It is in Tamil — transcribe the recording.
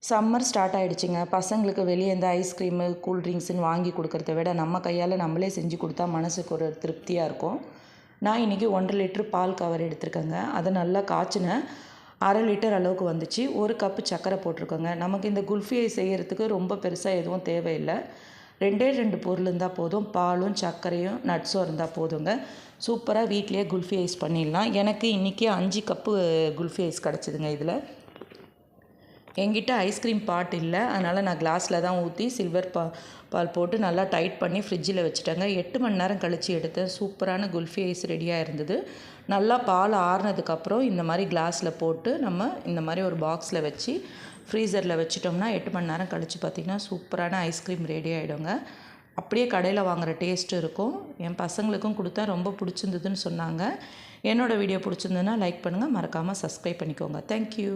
Summer start ஆகிடுச்சிங்க. பசங்களுக்கு வெளியே இந்த ஐஸ்கிரீமு கூல் ட்ரிங்க்ஸுன்னு வாங்கி கொடுக்குறத விட நம்ம கையால் நம்மளே செஞ்சு கொடுத்தா மனசுக்கு ஒரு திருப்தியாக இருக்கும். நான் இன்றைக்கி 1.5 லிட்டர் பால் கவர் எடுத்துருக்கேங்க. அதை நல்லா காய்ச்சினேன். 1/2 லிட்டர் அளவுக்கு வந்துச்சு. 1 கப்பு சர்க்கரை போட்டிருக்கோங்க. நமக்கு இந்த குல்ஃபியை செய்கிறதுக்கு ரொம்ப பெருசாக எதுவும் தேவையில்லை. 2 பொருள் இருந்தால் போதும். பாலும் சர்க்கரையும் நட்ஸும் இருந்தால் போதுங்க. சூப்பராக வீட்லேயே குல்ஃபி ஐஸ் பண்ணிடலாம். எனக்கு இன்றைக்கி 5 கப்பு குல்ஃபி ஐஸ் கிடச்சிதுங்க. இதில் என்கிட்ட ஐஸ்கிரீம் பாட் இல்லை, அதனால் நான் கிளாஸில் தான் ஊற்றி சில்வர் பால் போட்டு நல்லா டைட் பண்ணி ஃப்ரிட்ஜில் வச்சுட்டேங்க. 8 மணி நேரம் கழித்து எடுத்தேன். சூப்பரான குல்ஃபி ஐஸ் ரெடியாக இருந்தது. நல்லா பால் ஆறுனதுக்கப்புறம் இந்த மாதிரி கிளாஸில் போட்டு நம்ம இந்த மாதிரி ஒரு பாக்ஸில் வச்சு ஃப்ரீசரில் வச்சிட்டோம்னா 8 மணி நேரம் கழித்து பார்த்திங்கன்னா சூப்பரான ஐஸ்கிரீம் ரெடி ஆகிடுங்க. அப்படியே கடையில் வாங்குகிற டேஸ்ட்டு இருக்கும். என் பசங்களுக்கும் கொடுத்தா ரொம்ப பிடிச்சிருந்ததுன்னு சொன்னாங்க. என்னோடய வீடியோ பிடிச்சிருந்ததுன்னா லைக் பண்ணுங்கள், மறக்காமல் சப்ஸ்கிரைப் பண்ணிக்கோங்க. தேங்க்யூ.